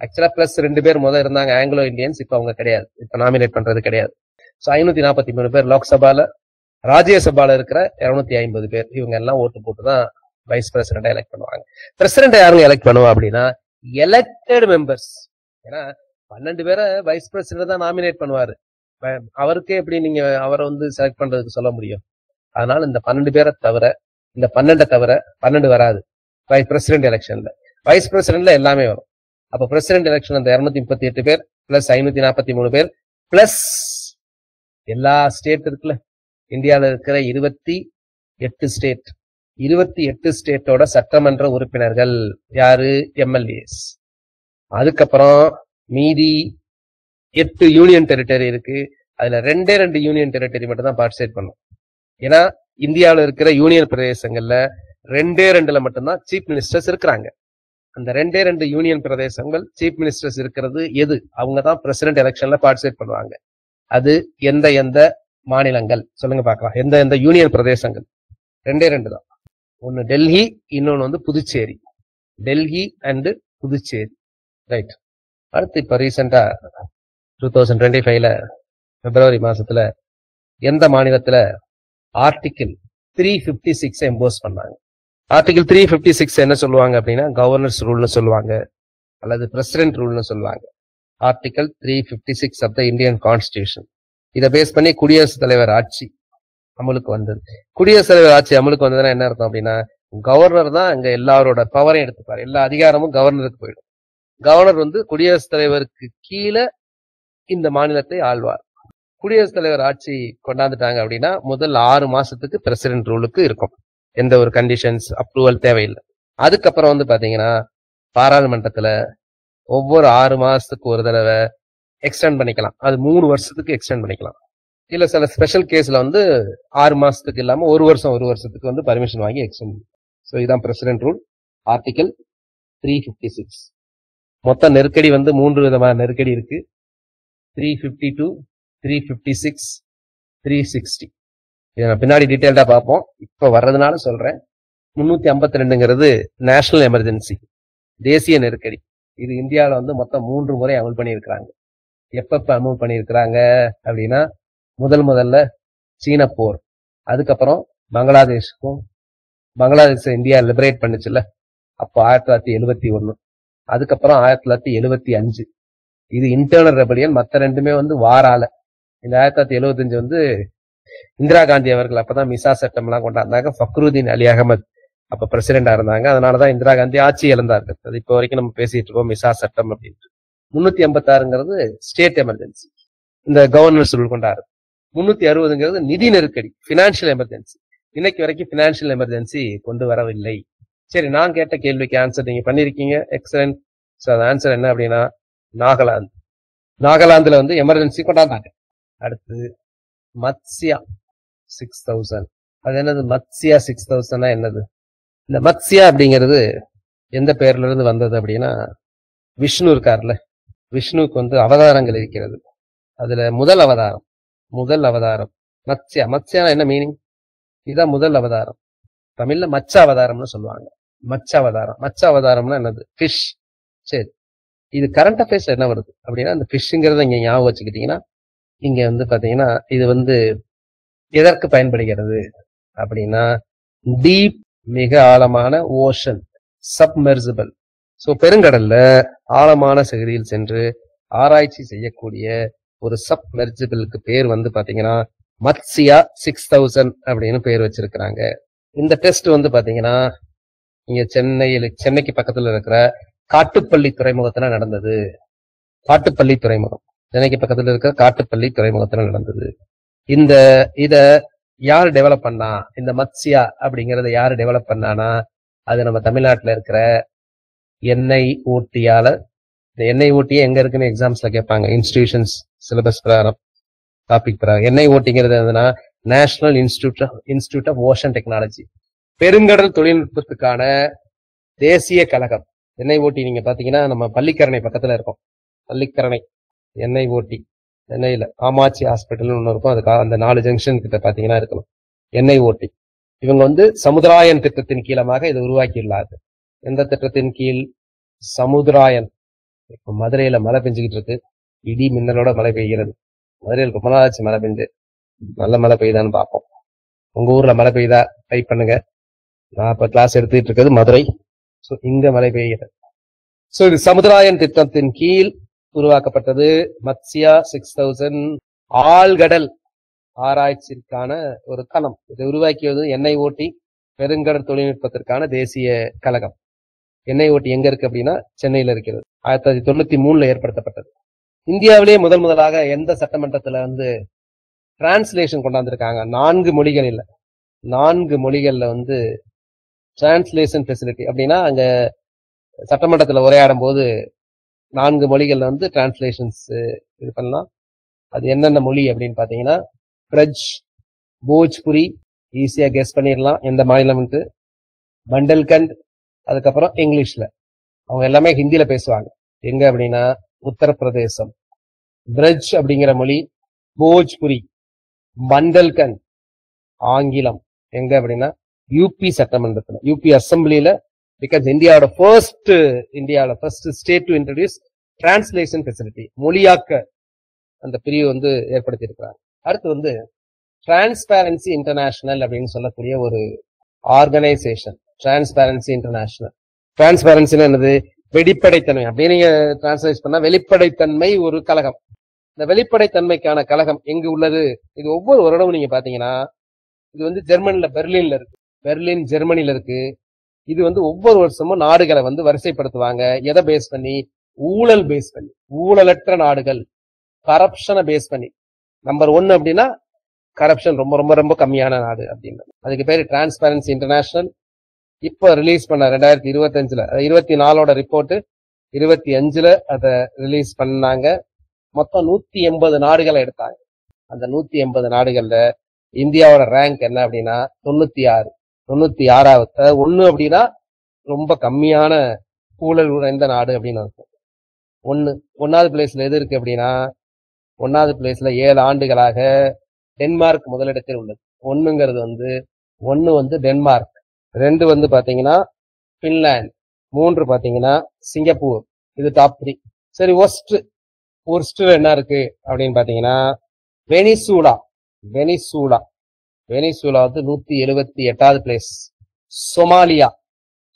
ஆக்சுவலா பிளஸ் 2 பேர் முதல் இருந்தாங்க ஆங்கிலோ இந்தியன்ஸ், இப்ப அவங்க கிடையாது, இப்ப நாமினேட் பண்றது கிடையாது. சோ 543 பேர் லோக்சபால. ராஜ்யசபால இருக்கிற 250 பேர், இவங்க எல்லாம் ஓட்டு போட்டுதான் வைஸ் பிரசிடென்ட் எலெக்ட் பண்ணுவாங்க. பிரசிடென்ட் யாருங்க எலெக்ட் பண்ணுவா அப்படின்னா, எலெக்டட் மெம்பர்ஸ். ஏன்னா 12 பேரை வைஸ் பிரசிடென்ட் தான் நாமினேட் பண்ணுவாரு. அவருக்கே எப்படி நீங்க அவரை வந்து செலக்ட் பண்றதுக்கு சொல்ல முடியும்? அதனால இந்த 12 பேரை தவிர, இந்த 12 தவிர 12 வராது வைஸ் பிரசிடென்ட் எலெக்ஷன்ல. வைஸ் பிரசிடென்ட்ல எல்லாமே வரும். அப்ப பிரசிடென்ட் எலெக்ஷன் அந்த 238 பேர் பிளஸ் 543 பேர் பிளஸ் எல்லா ஸ்டேட் இருக்குல்ல, இந்தியாவில இருக்கிற 28 ஸ்டேட், 28 ஸ்டேட்டோட சட்டமன்ற உறுப்பினர்கள் யாரு? எம்எல்ஏஸ். அதுக்கப்புறம் மீதி 8 யூனியன் டெரிட்டரி இருக்கு, அதுல 2 யூனியன் டெரிட்டரி மட்டும் தான் பார்ட்டிசிபேட் பண்ணும். ஏன்னா இந்தியாவில் இருக்கிற யூனியன் பிரதேசங்கள்ல 2 மட்டும்தான் சீஃப் மினிஸ்டர்ஸ் இருக்கிறாங்க. அந்த 2 யூனியன் பிரதேசங்கள் சீஃப் மினிஸ்டர்ஸ் இருக்கிறது எது? அவங்க தான் பிரசிடென்ட் எலெக்ஷன்ல பார்ட்டிசிபேட் பண்ணுவாங்க. அது எந்த மாநிலங்கள் சொல்லுங்க பார்க்கலாம். எந்த யூனியன் பிரதேசங்கள்? 2 தான். ஒன்னு டெல்லி, இன்னொன்னு வந்து புதுச்சேரி. டெல்லி அண்ட் புதுச்சேரி. ரைட். அடுத்து இப்ப ரீசெண்டா 2025ல பிப்ரவரி மாசத்துல எந்த மாநிலத்துல ஆர்டிகிள் 356 இம்போஸ் பண்ணாங்க? ஆர்டிகிள் 356 என்ன சொல்லுவாங்க அப்படின்னா கவர்னர்ஸ் ரூல்னு சொல்லுவாங்க, அல்லது பிரசிடென்ட் ரூல்னு சொல்லுவாங்க. Article 356 of the Indian Constitution. இதை பேஸ் பண்ணி குடியரசுத் தலைவர் ஆட்சி அமலுக்கு வந்தது. குடியரசுத் தலைவர் ஆட்சி அமலுக்கு வந்ததுன்னா என்ன அர்த்தம் அப்படின்னா கவர்னர் தான் இங்க எல்லாரோட பவரையும் எடுத்துப்பாரு. எல்லா அதிகாரமும் கவர்னருக்கு போயிடும். கவர்னர் வந்து குடியரசுத் தலைவருக்கு கீழே இந்த மாநிலத்தை ஆள்வார். குடியரசுத் தலைவர் ஆட்சி கொண்டாந்துட்டாங்க அப்படின்னா முதல் 6 மாசத்துக்கு பிரசிடென்ட் ரூலுக்கு இருக்கும். எந்த ஒரு கண்டிஷன்ஸ் அப்ரூவல் தேவையில்லை. அதுக்கப்புறம் வந்து பாத்தீங்கன்னா பாராளுமன்றத்துல ஒவ்வொரு 6 மாசத்துக்கு ஒரு தடவை எக்ஸ்டெண்ட் பண்ணிக்கலாம். அது 3 வருஷத்துக்கு எக்ஸ்டெண்ட் பண்ணிக்கலாம். இல்ல சில ஸ்பெஷல் கேஸ்ல வந்து 6 மாசத்துக்கு இல்லாம ஒரு வருஷத்துக்கு வந்து பர்மிஷன் வாங்கி எக்ஸ்டெண்ட். ஸோ இதுதான் பிரசிடென்ட் ரூல். ஆர்டிகல் 356. மொத்த நெருக்கடி வந்து 3 விதமான நெருக்கடி இருக்கு. 352, 356, 360. இதை நான் பின்னாடி டீட்டெயில்டா பார்ப்போம். இப்ப வர்றதுனால சொல்றேன். 352ங்கிறது நேஷனல் எமர்ஜென்சி, தேசிய நெருக்கடி. இது இந்தியாவில வந்து மொத்தம் 3 முறை அமல் பண்ணியிருக்கிறாங்க. எப்பப்ப அமல் பண்ணியிருக்கிறாங்க அப்படின்னா முதல்ல சீன போர், அதுக்கப்புறம் பங்களாதேஷ் இந்தியா லிபரேட் பண்ணுச்சுல்ல, அப்போ 1971, அதுக்கப்புறம் 1975. இது இன்டர்னல் ரெபலியன். மற்ற 2மே வந்து வாரால. இந்த 1975 வந்து இந்திரா காந்தி அவர்கள் அப்பதான் மிசா சட்டம் எல்லாம் கொண்டாந்தாங்க. ஃபக்ருதீன் அலி அகமது அப்ப பிரசிடென்டா இருந்தாங்க. அதனாலதான் இந்திரா காந்தி ஆட்சி இழந்தார்கள். அது இப்போ வரைக்கும் நம்ம பேசிட்டு இருக்கோம் மிசா சட்டம் அப்படின்ட்டு. 356ங்கிறது ஸ்டேட் எமர்ஜென்சி, இந்த கவர்னர்ஸ் ரூல் கொண்டாரு. 360ங்கிறது நிதி நெருக்கடி, பினான்சியல் எமர்ஜென்சி. இன்னைக்கு வரைக்கும் பினான்சியல் எமர்ஜென்சி கொண்டு வரவில்லை. சரி, நான் கேட்ட கேள்விக்கு ஆன்சர் நீங்க பண்ணிருக்கீங்க. எக்ஸலன்ட். ஆன்சர் என்ன அப்படின்னா நாகாலாந்துல வந்து எமர்ஜென்சி கொண்டாந்தாங்க. அடுத்து மத்ஸ்யா 6000. அது என்னது? மத்ஸ்யா 6000 என்னது? இந்த மத்ஸ்யா அப்படிங்கிறது எந்த பேர்ல இருந்து வந்தது அப்படின்னா விஷ்ணு இருக்கார்ல, விஷ்ணுவுக்கு வந்து அவதாரங்கள் இருக்கிறது. அதுல முதல் அவதாரம் மத்ஸ்யா என்ன மீனிங்? இதுதான் முதல் அவதாரம். தமிழ்ல மச்ச அவதாரம்னு சொல்லுவாங்க. மச்ச அவதாரம்னா என்னது? ஃபிஷ். சரி, இது கரண்ட் அஃபேர்ஸ் என்ன வருது அப்படின்னா அந்த ஃபிஷ்ங்கிறத இங்க ஞாபகம் வச்சுக்கிட்டீங்கன்னா இங்க வந்து பாத்தீங்கன்னா இது வந்து எதற்கு பயன்படுகிறது அப்படின்னா டீப், மிக ஆழமான, ஓஷன், சப்மெர்சிபிள். சோ பெருங்கடல்ல ஆழமான பகுதியில் சென்று ஆராய்ச்சி செய்யக்கூடிய ஒரு சப்மெர்சிபிளுக்கு பேர் வந்து பாத்தீங்கன்னா மத்ஸ்யா 6000 அப்படின்னு பேர் வச்சிருக்கிறாங்க. இந்த டெஸ்ட் வந்து பாத்தீங்கன்னா இங்க சென்னைக்கு பக்கத்துல இருக்கிற காட்டுப்பள்ளி துறைமுகத்துல நடந்தது. காட்டுப்பள்ளி துறைமுகம் சென்னைக்கு பக்கத்துல இருக்கிற காட்டுப்பள்ளி துறைமுகத்துல நடந்தது. இத யாரு டெவலப் பண்ணா? இந்த மத்ஸ்யா அப்படிங்கறத யாரு டெவலப் பண்ணானா அது நம்ம தமிழ்நாட்டுல இருக்கிற எண்ணெய் ஓட்டியால. இந்த எண்ணெய் ஓட்டியே எங்க இருக்குன்னு எக்ஸாம்ஸ்ல கேட்பாங்க. இன்ஸ்டிடியூஷன்ஸ் சிலபஸ் பிரகாரம், டாபிக் பிரகாரம். எண்ணெய் ஓட்டிங்கிறது என்னன்னா National Institute of Ocean Technology, பெருங்கடல் தொழில்நுட்பத்துக்கான தேசிய கழகம். எண்ணெய் ஓட்டி நீங்க பாத்தீங்கன்னா நம்ம பள்ளிக்கரணை பக்கத்துல இருக்கும். பள்ளிக்கரணை எண்ணெய் ஓட்டி, சென்னையில காமாட்சி ஹாஸ்பிட்டல் ஒண்ணு இருக்கும். அதுக்கு அந்த 4 ஜங்ஷன் கிட்ட பாத்தீங்கன்னா இருக்கணும் எண்ணெய் ஓட்டி. இவங்க வந்து சமுதாயன் திட்டத்தின் கீழமாக இதை உருவாக்கியுள்ளார்கள். எந்த திட்டத்தின் கீழ்? சமுதாயன். இப்ப மதுரையில மழை பெஞ்சுக்கிட்டு இருக்கு, இடி மின்னலோட மழை பெய்கிறது. மதுரையில் ரொம்ப நாளாச்சு மழை பெஞ்சு. நல்ல மழை பெய்யுதான்னு பார்ப்போம். உங்க ஊர்ல மழை பெய்யுதா? டைப் பண்ணுங்க. நான் இப்ப கிளாஸ் எடுத்துட்டு இருக்கிறது மதுரை. சோ இங்க மழை பெய்கிறது. சோ இது சமுதாயன் திட்டத்தின் கீழ் உருவாக்கப்பட்டது மத்ஸ்யா 6000. ஆழ்கடல் ஆராய்ச்சிக்கான ஒரு களம். இதை உருவாக்கியது எண்ணெய் ஓட்டி பெருங்கடல் தொழில்நுட்பத்திற்கான தேசிய கழகம். எண்ணெய் ஓட்டி எங்க இருக்கு அப்படின்னா சென்னையில இருக்கிறது. 1993 ஏற்படுத்தப்பட்டது. இந்தியாவிலேயே முதலாக எந்த சட்டமன்றத்துல வந்து டிரான்ஸ்லேஷன் கொண்டாந்துருக்காங்க? 4 மொழிகள் இல்ல, 4 மொழிகள்ல வந்து டிரான்ஸ்லேஷன் ஃபெசிலிட்டி அப்படின்னா அங்க சட்டமன்றத்துல உரையாடும் போது 4 மொழிகள்ல வந்து டிரான்ஸ்லேஷன்ஸ் இது பண்ணலாம். அது என்னென்ன மொழி அப்படின்னு பாத்தீங்கன்னா பிரஜ், போஜ்புரி, ஈஸியா கெஸ் பண்ணிடலாம் எந்த மாநிலம்ட்டு, பண்டல்கண்ட், அதுக்கப்புறம் இங்கிலீஷ்ல. அவங்க எல்லாமே ஹிந்தியில பேசுவாங்க. எங்க அப்படின்னா உத்தரப்பிரதேசம். பிரஜ் அப்படிங்கிற மொழி, போஜ்புரி, பண்டல்கண்ட் ஆங்கிலம். எங்க அப்படின்னா யூபி சட்டமன்றத்துல, யூபி அசம்பிளியில. பிகாஸ் இந்தியாவோட first state to introduce translation facility, மொழியாக்க அந்த பிரிவு வந்து ஏற்படுத்தி இருக்கிறாங்க. அடுத்து வந்து டிரான்ஸ்பேரன்சி இன்டர்நேஷனல் அப்படின்னு சொல்லக்கூடிய ஒரு ஆர்கனைசேஷன். Transparency international. டிரான்ஸ்பேரன்சின்னு என்னது? வெளிப்படைத்தன்மை. அப்படியே நீங்க டிரான்ஸ்லேட் பண்ணா வெளிப்படைத்தன்மை ஒரு கழகம். இந்த வெளிப்படைத்தன்மைக்கான கழகம் எங்கு உள்ளது? இது ஒவ்வொரு வருடமும் நீங்க பாத்தீங்கன்னா, இது வந்து ஜெர்மன்ல, பெர்லின்ல இருக்கு. பெர்லின் ஜெர்மனில இருக்கு. இது வந்து ஒவ்வொரு வருஷமும் நாடுகளை வந்து வரிசைப்படுத்துவாங்க. எதை பேஸ் பண்ணி? ஊழல் பேஸ் பண்ணி. ஊழலற்ற நாடுகள், கரப்ஷனை பேஸ் பண்ணி. நம்பர் 1 அப்படின்னா கரப்ஷன் ரொம்ப ரொம்ப ரொம்ப கம்மியான நாடு அப்படின்னு. அதுக்கு பேரு டிரான்ஸ்பேரன்சி இன்டர்நேஷனல். இப்ப ரிலீஸ் பண்ண 2025ல 24ஓட ரிப்போர்ட் 25ல அதை ரிலீஸ் பண்ணாங்க. மொத்தம் 180 நாடுகளை எடுத்தாங்க. அந்த 180 நாடுகள்ல இந்தியாவோட ரேங்க் என்ன அப்படின்னா 96வது. 1 அப்படின்னா ரொம்ப கம்மியான ஊழல் உறைந்த நாடு அப்படின்னு இருக்கும். 1வது பிளேஸ்ல எது இருக்கு அப்படின்னா, 1வது பிளேஸ்ல 7 ஆண்டுகளாக டென்மார்க் முதலிடத்தில் உள்ளது. 1 வந்து டென்மார்க், 2 வந்து பாத்தீங்கன்னா பின்லாந்து, 3 பாத்தீங்கன்னா சிங்கப்பூர். இது டாப் 3. சரி, ஒர்ஸ்ட் என்ன இருக்கு அப்படின்னு பாத்தீங்கன்னா வெனிசூலா வந்து 178வது பிளேஸ்.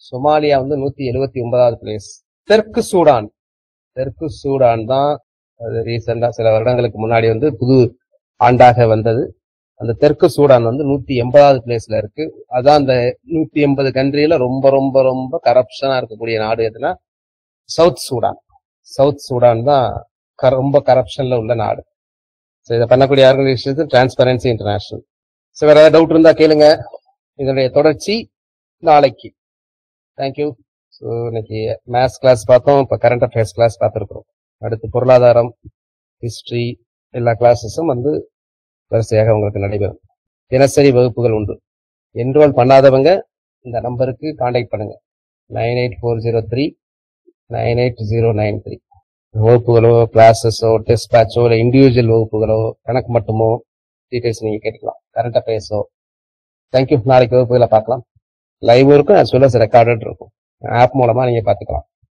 சொமாலியா வந்து 179வது பிளேஸ். தெற்கு சூடான் தான் அது ரீசெண்டா சில வருடங்களுக்கு முன்னாடி வந்து புது ஆண்டாக வந்தது. அந்த தெற்கு சூடான் வந்து 180வது பிளேஸ்ல இருக்கு. அதான் அந்த 180 கண்ட்ரியில ரொம்ப ரொம்ப ரொம்ப கரப்ஷனா இருக்கக்கூடிய நாடு எதுனா சவுத் சூடான் தான் ரொம்ப கரப்ஷன்ல உள்ள நாடு. இதை பண்ணக்கூடிய ஆர்கனைசேஷன் டிரான்ஸ்பரன்சி இன்டர்நேஷனல். ஸோ வேற ஏதாவது டவுட் இருந்தா கேளுங்க. இதனுடைய தொடர்ச்சி நாளைக்கு. தேங்க்யூ. ஸோ இன்னைக்கு மேத்ஸ் கிளாஸ் பார்த்தோம், இப்போ கரண்ட் அஃபேர்ஸ் கிளாஸ் பார்த்துருக்கோம். அடுத்து பொருளாதாரம், ஹிஸ்டரி எல்லா கிளாஸஸும் வந்து வரிசையாக உங்களுக்கு நடைபெறும். தினசரி வகுப்புகள் உண்டு. என்ரோல் பண்ணாதவங்க இந்த நம்பருக்கு கான்டாக்ட் பண்ணுங்க. 9840398093. வகுப்புகளோ, கிளாஸஸோ, டெஸ்ட் பேட்சோ, இல்லை இண்டிவிஜுவல் வகுப்புகளோ, கணக்கு மட்டுமோ டீடைல்ஸ் நீங்க கேட்டுக்கலாம். கரண்ட் அஃபேர்ஸோ. தேங்க்யூ. நாளைக்கு வகுப்புகளை பார்க்கலாம். லைவ் இருக்கும், as well as ரெக்கார்டட் இருக்கும். ஆப் மூலமா நீங்க பார்த்துக்கலாம்.